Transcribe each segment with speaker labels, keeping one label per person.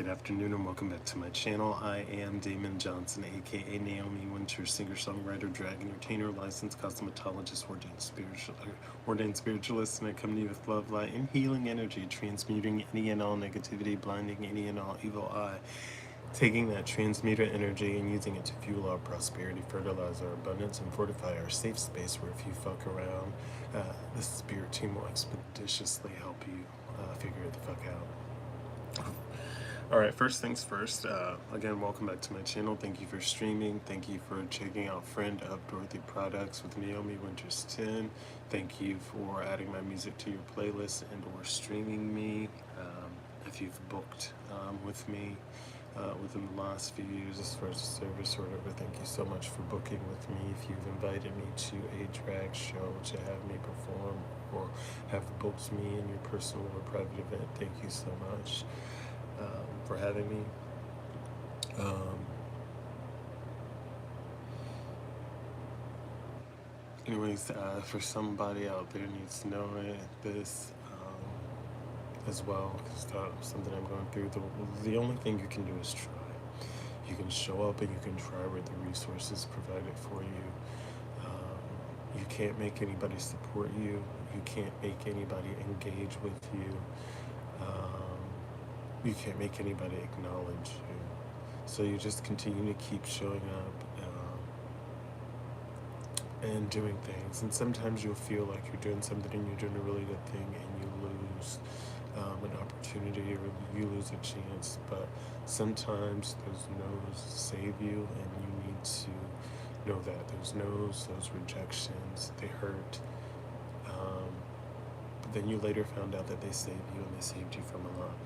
Speaker 1: afternoon, and welcome back to my channel. I am Damon Johnson, aka Naomi Wynters, singer-songwriter, drag entertainer, licensed cosmetologist, ordained spiritualist, and I come to you with love, light, and healing energy, transmuting any and all negativity, blinding any and all evil eye, taking that transmuter energy and using it to fuel our prosperity, fertilize our abundance, and fortify our safe space where if you fuck around, the spirit team will expeditiously help you figure it the fuck out. Alright, first things first, again, welcome back to my channel. Thank you for streaming. Thank you for checking out Friend of Dorothy Products with Naomi Wynters 10. Thank you for adding my music to your playlist and or streaming me. If you've booked with me within the last few years as far as the service or whatever, thank you so much for booking with me. If you've invited me to a drag show to have me perform or have booked me in your personal or private event, thank you so much for having me. Anyways, for somebody out there needs to know this as well, because it's something I'm going through. The only thing you can do is try. You can show up and you can try with the resources provided for you. You can't make anybody support you. You can't make anybody engage with you. You can't make anybody acknowledge you. So you just continue to keep showing up and doing things. And sometimes you'll feel like you're doing something and you're doing a really good thing and you lose an opportunity or you lose a chance. But sometimes those no's save you, and you need to know that those no's, those rejections, they hurt. But then you later found out that they saved you, and they saved you from a lot.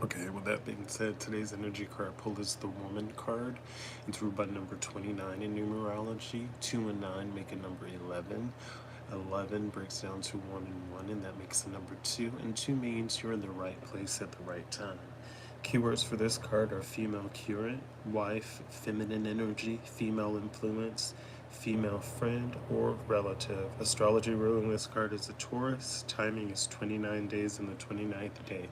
Speaker 1: Okay, with that being said, today's energy card pull is the Woman card. It's ruled by number 29 in numerology. 2 and 9 make a number 11. 11 breaks down to 1 and 1, and that makes a number 2. And 2 means you're in the right place at the right time. Keywords for this card are female current, wife, feminine energy, female influence, female friend, or relative. Astrology ruling this card is a Taurus. Timing is 29 days and the 29th day.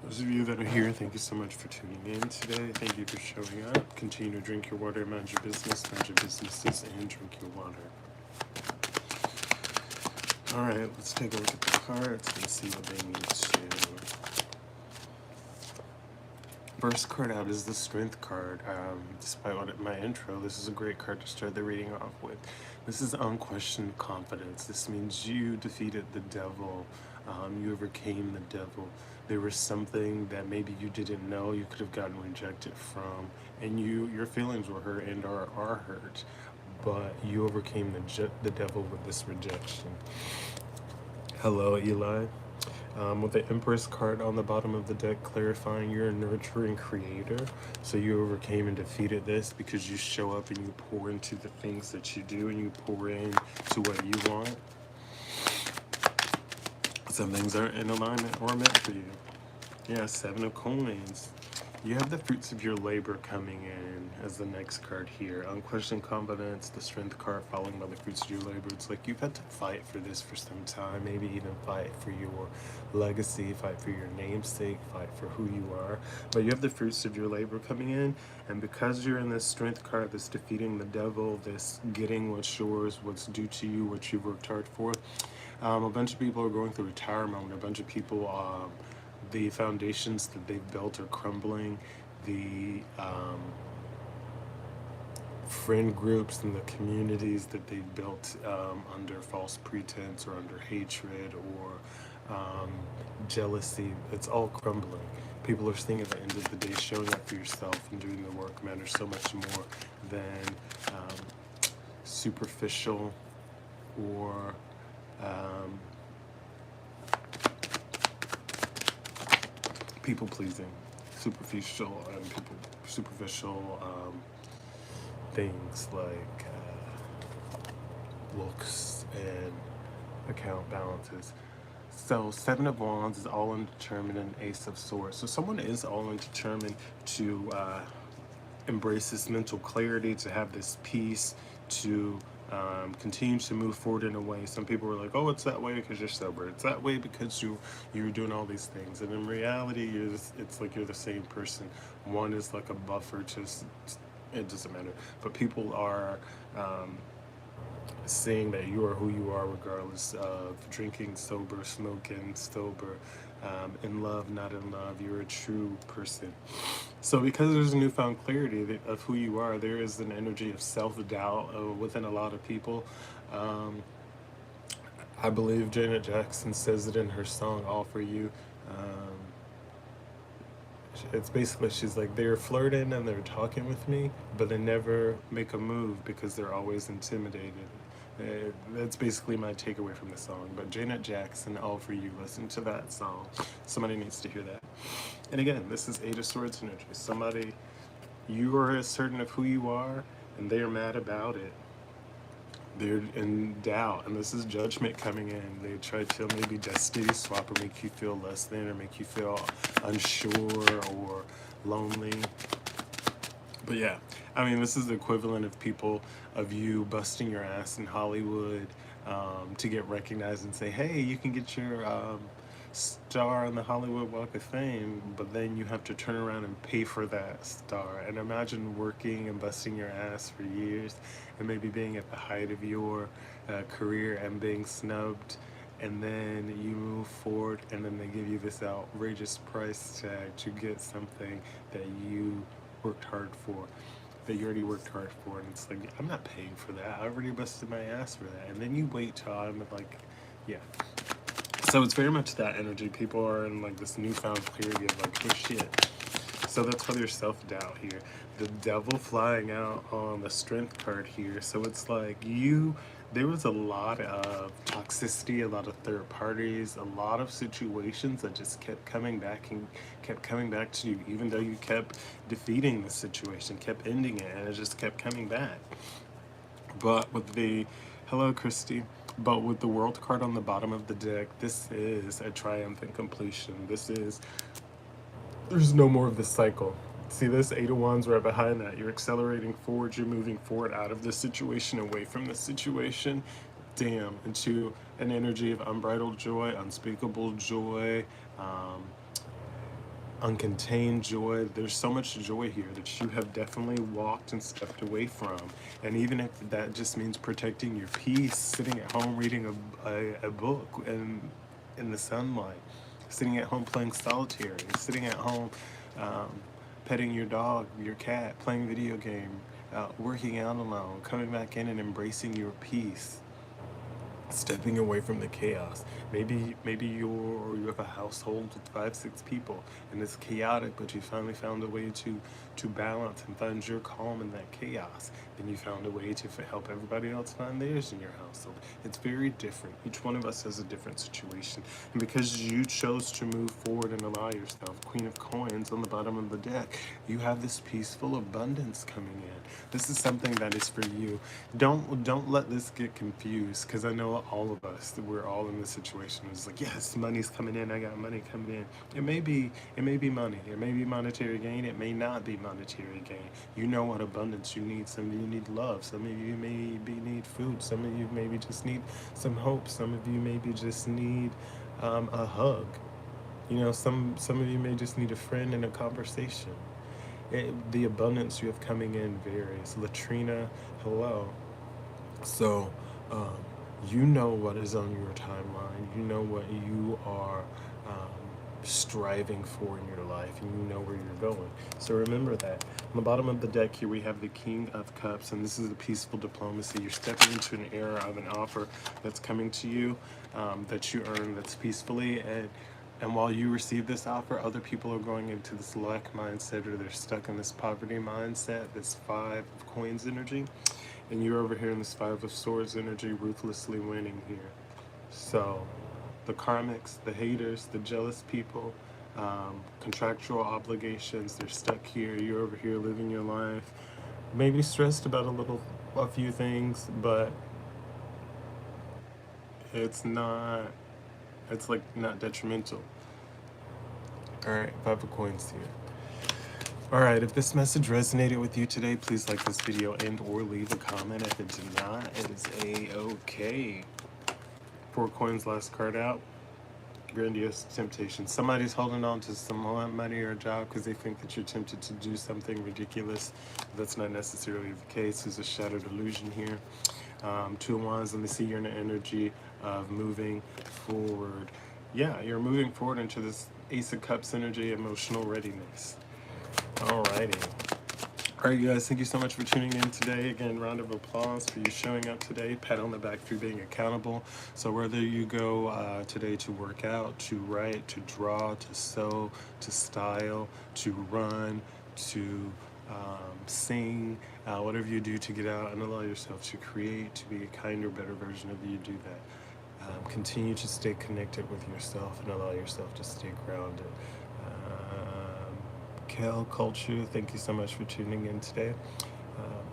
Speaker 1: Those of you that are here, thank you so much for tuning in today. Thank you for showing up. Continue to drink your water, mind your business, mind your businesses, and drink your water. Alright, let's take a look at the cards and see what they need to. First card out is the Strength card. Despite my intro, this is a great card to start the reading off with. This is unquestioned confidence. This means you defeated the devil. You overcame the devil. There was something that maybe you didn't know you could have gotten rejected from, and your feelings were hurt and are hurt, but you overcame the devil with this rejection. Hello, Eli. With the Empress card on the bottom of the deck, clarifying you're a nurturing creator. So you overcame and defeated this because you show up and you pour into the things that you do, and you pour in to what you want. Some things aren't in alignment or meant for you. Yeah, 7 of coins. You have the fruits of your labor coming in as the next card here. Unquestioned confidence, the Strength card following by the fruits of your labor. It's like you've had to fight for this for some time, maybe even fight for your legacy, fight for your namesake, fight for who you are. But you have the fruits of your labor coming in, and because you're in this Strength card, this defeating the devil, this getting what's yours, what's due to you, what you've worked hard for, a bunch of people are going through a tower moment. A bunch of people, the foundations that they've built are crumbling. The friend groups and the communities that they've built under false pretense or under hatred or jealousy, it's all crumbling. People are seeing at the end of the day, showing up for yourself and doing the work matters so much more than superficial or people pleasing, superficial things like looks and account balances. So Seven of Wands is all undetermined and Ace of Swords. So someone is all undetermined to embrace this mental clarity, to have this peace, to continue to move forward in a way. Some people are like, "Oh, it's that way because you're sober. It's that way because you're doing all these things." And in reality, it's like you're the same person. One is like a buffer to it doesn't matter. But people are seeing that you are who you are regardless of drinking sober, smoking sober, in love, not in love. You're a true person. So because there's a newfound clarity of who you are, there is an energy of self-doubt within a lot of people. Um, I believe Janet Jackson says it in her song "All for You." Um, it's basically, she's like, they're flirting and they're talking with me, but they never make a move because they're always intimidated. That's basically my takeaway from the song. But Janet Jackson, "All for You," listen to that song. Somebody needs to hear that. And again, this is Eight of Swords energy. Somebody, you are certain of who you are, and they are mad about it. They're in doubt, and this is judgment coming in. They try to maybe destiny swap or make you feel less than, or make you feel unsure or lonely. But yeah, I mean, this is the equivalent of people, of you busting your ass in Hollywood to get recognized and say, "Hey, you can get your star on the Hollywood Walk of Fame," but then you have to turn around and pay for that star. And imagine working and busting your ass for years and maybe being at the height of your career and being snubbed, and then you move forward and then they give you this outrageous price tag to get something that you worked hard for, that you already worked hard for. And it's like, I'm not paying for that. I already busted my ass for that. And then you wait till I'm like, yeah. So it's very much that energy. People are in like this newfound clarity of like, oh shit. So that's why there's self-doubt here. The devil flying out on the strength card here. So it's like there was a lot of toxicity, a lot of third parties, a lot of situations that just kept coming back and kept coming back to you, even though you kept defeating the situation, kept ending it, and it just kept coming back. But with hello Christy, but with the world card on the bottom of the deck, this is a triumphant completion. There's no more of this cycle. See this Eight of Wands right behind that. You're accelerating forward. You're moving forward out of this situation, away from the situation, damn, into an energy of unbridled joy, unspeakable joy, uncontained joy. There's so much joy here that you have definitely walked and stepped away from. And even if that just means protecting your peace, sitting at home reading a book and in the sunlight, sitting at home playing solitaire, sitting at home petting your dog, your cat, playing video game, working out alone, coming back in and embracing your peace, stepping away from the chaos. Maybe you have a household with 5-6 people and it's chaotic, but you finally found a way to balance and find your calm in that chaos. Then you found a way to help everybody else find theirs in your household. It's very different. Each one of us has a different situation. And because you chose to move forward and allow yourself, Queen of Coins on the bottom of the deck, you have this peaceful abundance coming in. This is something that is for you. Don't let this get confused, because I know all of us, we're all in this situation. It's like, yes, money's coming in, I got money coming in. It may be money, it may be monetary gain, it may not be monetary gain. You know what abundance you need. Some of you need love, some of you maybe need food, some of you maybe just need some hope, some of you maybe just need a hug. You know, some of you may just need a friend and a conversation. The abundance you have coming in varies. Latrina, hello. So, you know what is on your timeline. You know what you are striving for in your life, and you know where you're going. So remember that. On the bottom of the deck here, we have the King of Cups, and this is the peaceful diplomacy. You're stepping into an era of an offer that's coming to you, that you earn, that's peacefully, and while you receive this offer, other people are going into this lack mindset, or they're stuck in this poverty mindset, this Five of Coins energy, and you're over here in this Five of Swords energy, ruthlessly winning here. So the karmics, the haters, the jealous people, contractual obligations, they're stuck here. You're over here living your life, maybe stressed about a few things, but It's not, it's like not detrimental. All right, 5 of coins here. All right, if this message resonated with you today, please like this video and or leave a comment. If it did not, it is a-okay. 4 coins, last card out. Grandiose temptation. Somebody's holding on to some money or a job because they think that you're tempted to do something ridiculous. That's not necessarily the case. There's a shattered illusion here. 2 of Wands, let me see, you're in the energy of moving forward. Yeah, you're moving forward into this Ace of Cups energy, emotional readiness. Alrighty. Alright, you guys, thank you so much for tuning in today. Again, round of applause for you showing up today. Pat on the back for you being accountable. So whether you go today to work out, to write, to draw, to sew, to style, to run, to sing, whatever you do to get out and allow yourself to create, to be a kinder, better version of you, do that. Continue to stay connected with yourself and allow yourself to stay grounded. Kel Culture, thank you so much for tuning in today.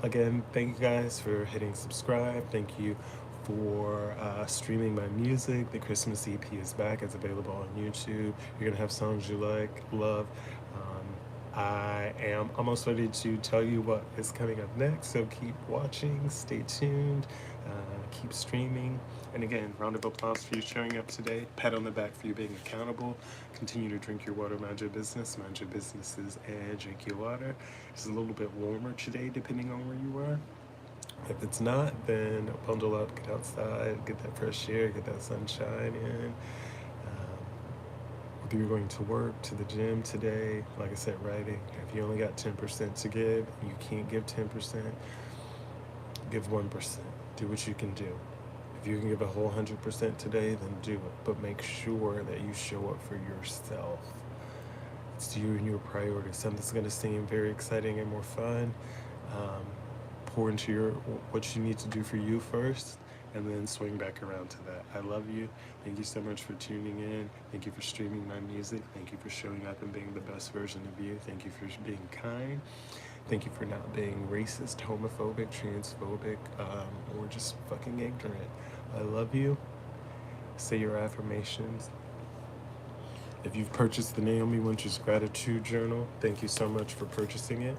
Speaker 1: Again, thank you guys for hitting subscribe. Thank you for streaming my music. The Christmas EP is back. It's available on YouTube. You're gonna have songs you like, love. I am almost ready to tell you what is coming up next, so keep watching, stay tuned, keep streaming. And again, round of applause for you showing up today. Pat on the back for you being accountable. Continue to drink your water, mind your businesses, and drink your water. It's a little bit warmer today, depending on where you are. If it's not, then bundle up, get outside, get that fresh air, get that sunshine in. If you're going to work, to the gym today, like I said, writing, if you only got 10% to give, you can't give 10%, give 1%. Do what you can do. If you can give a whole 100% today, then do it. But make sure that you show up for yourself. It's you and your priorities. Something's going to seem very exciting and more fun. Pour into what you need to do for you first, and then swing back around to that. I love you. Thank you so much for tuning in. Thank you for streaming my music. Thank you for showing up and being the best version of you. Thank you for being kind. Thank you for not being racist, homophobic, transphobic, or just fucking ignorant. I love you. Say your affirmations. If you've purchased the Naomi Wynters Gratitude Journal, thank you so much for purchasing it.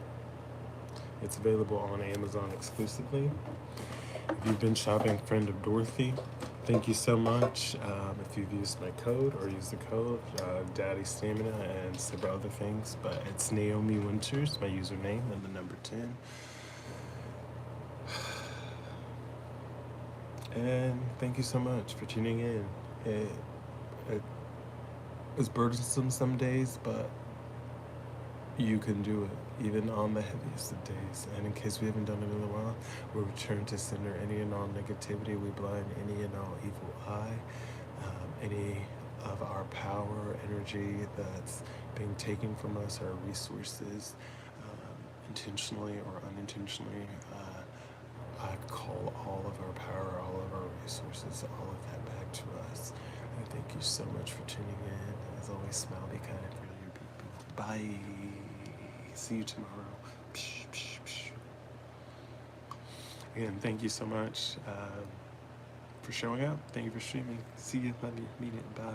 Speaker 1: It's available on Amazon exclusively. If you've been shopping, friend of Dorothy, thank you so much. If you've used my code or used the code, Daddy Stamina and several other things, but it's Naomi Wynters, my username, and the number 10. And thank you so much for tuning in. It is burdensome some days, but you can do it, even on the heaviest of days. And in case we haven't done it in a while, we return to center any and all negativity. We blind any and all evil eye, any of our power, energy that's being taken from us, our resources, intentionally or unintentionally. I call all of our power, all of our resources, all of that back to us. And thank you so much for tuning in. And as always, smile, be kind, and really your people. Bye. See you tomorrow. Psh, psh, psh. Again, thank you so much for showing up. Thank you for streaming. See you. Love you. Meet it. Bye.